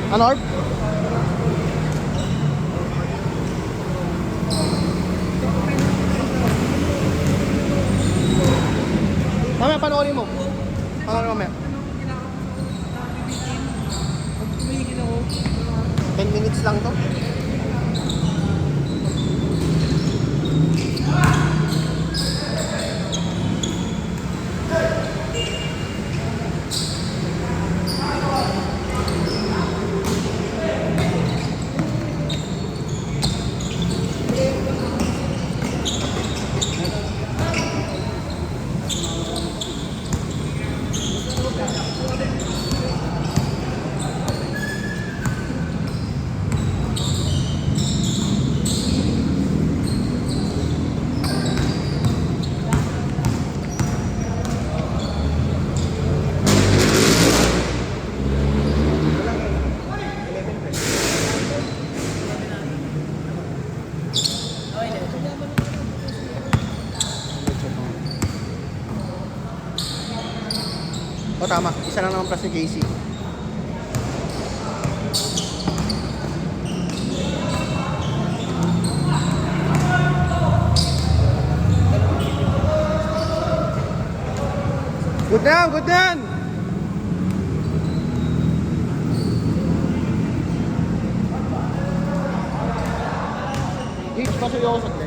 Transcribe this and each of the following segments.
Ano, Arp? Mamaya, panoorin mo. Panoorin mo mamaya. 10 minutes lang to. O tama, isa lang naman plus ni JC. Good na yan, good na yan! Hitch, pasuyo ako saglit.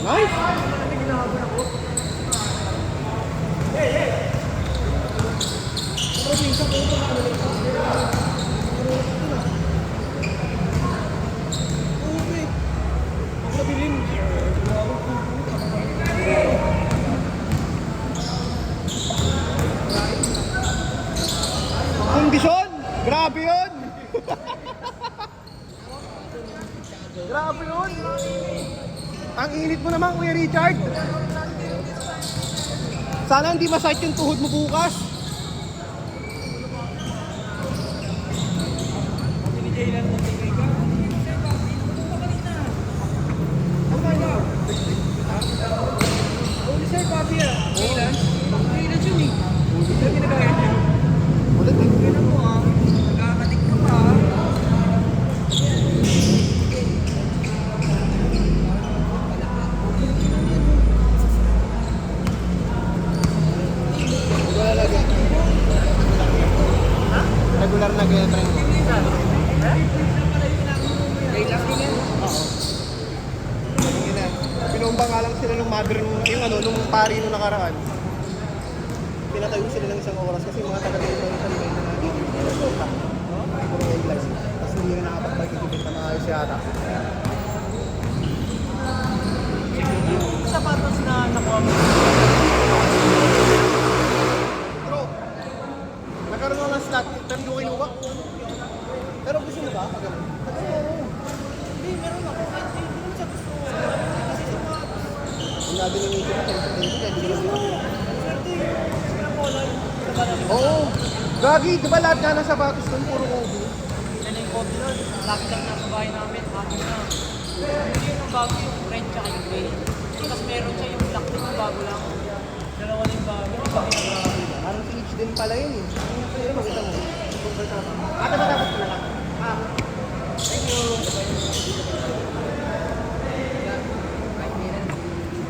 Nice! Kondisyon! Grabe yun! Grabe yun! Ang init mo naman, Kuya Richard. Sana hindi masakit yung tuhod mo bukas. Regular na gaya train ko. Pinomba nga lang sila nung mother nung pari nung nakaraan. Pinatayo sila ng isang oras kasi mga taga-dito sa Libay na nagiging tapos hindi na nakapag-pagkikipit na maayos yata. Sapatos na nakuha mo. Bro, nagkaroon ng slot, pero hindi ko kinuha. Pero gusto mo ba? Pag dinimito ko sa dito, kaya hindi ko lang. Oo. Gagi, di ba lahat nga ng sapatos doon, puro Kobe? Yan yung copy nun. Lagi lang nasa bahay namin. Atin na. Yun yung bago yung red tsaka yung gray. Tapos meron siya yung black din yung bago lang. Dalawa na yung bago. Yung bago yung bago. Parang PH din pala yun eh. Pero makita mo. Ate ba dapat ko na lang? Ah. Thank you.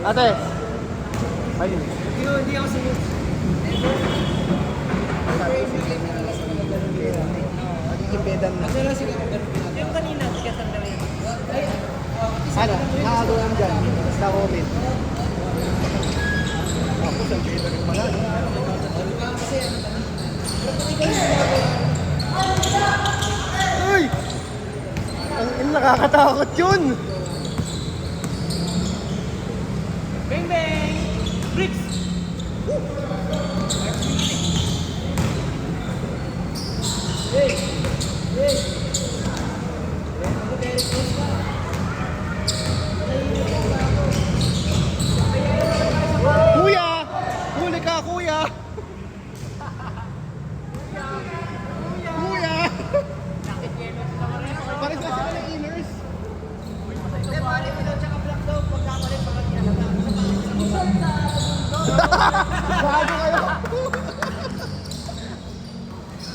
Ate. Ayun. Hindi ako sinip. Magiging bedan na. Yung kanina, tiga sandali. Ano? Nakagawa mo dyan. Sa comment. Ako, sa bedan rin pala. Uy! Ang nakakatakot yun! Bang bang! Bricks! Kuya! Huli ka, kuya! Kuya! Nakit yellow sila pareho. Pares na sila ng inners. Hindi, pare, ilaw tsaka black daw. Pagkakalit pa kanina. Bago kayo!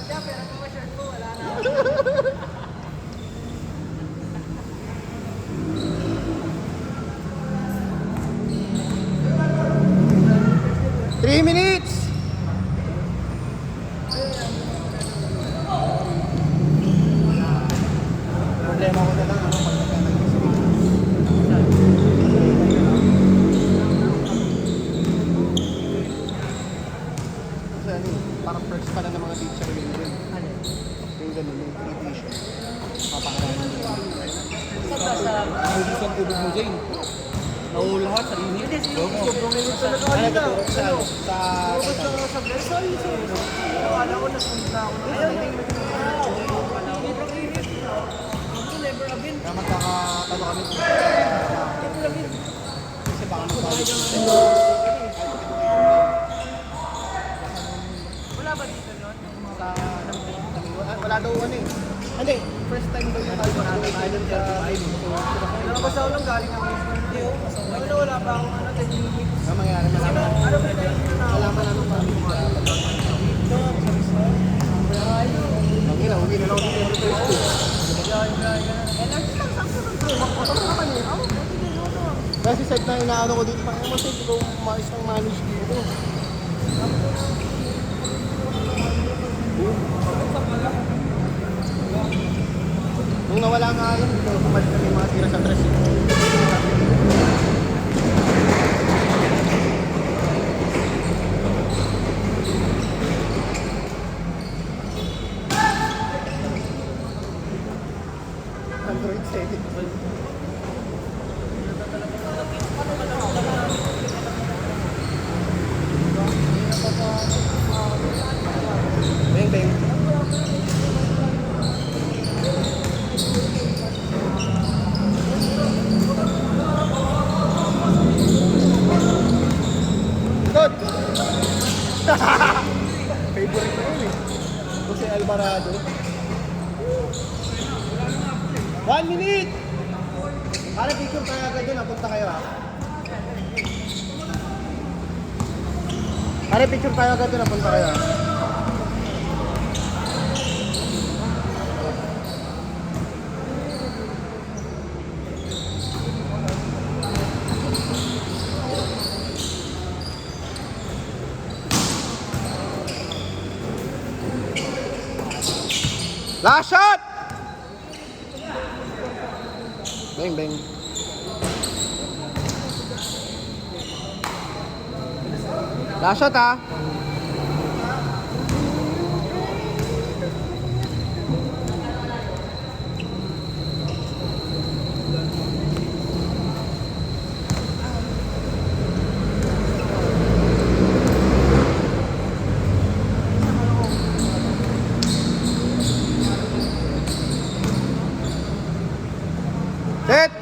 Kaya pera ko shirt ko, wala na. 3 minutes! Problema ko na lang ano pag nagka-nag-stream. Kasi ano, parang first pala ng mga teacher yun din. Ano? Yung ganun, yung revision. Papakalaman nila. Saan sa... Ubus ang tubig mo, Jane. Naulo lahat sa init. Hindi, sobrang init talaga Ano kanina. ito? Sa ano? Sa... Sa Blessay. Akala ko nasunod na ako. Sobrang init. Ako never again. Kaya magkakatalo kami kung kasi baka Wala ba dito nun? sa wala daw ano eh. Hindi, first time daw yung tayo sa island sa island. Nakabasa ko lang galing ang hindi oh. Ano, wala pa akong ano, 10 minutes. Ang mangyari malaman. Ano ba tayo na ako? Malaman namin pa rin. Ang ina, uwi na lang ako dito sa school. Kasi set na inaano ko dito, parang mo safe, ikaw umayos ng manage dito. Nung nawala nga yun, bumalik kami mga tira sa tres. Android 7. Beng, beng. Good! Favorite na yun eh. Jose Alvarado. 1 minute! Para picture tayo agad doon, napunta kayo ha. Para picture tayo agad doon, napunta kayo ha. Last shot! Bang, bang. Last shot ha. Set!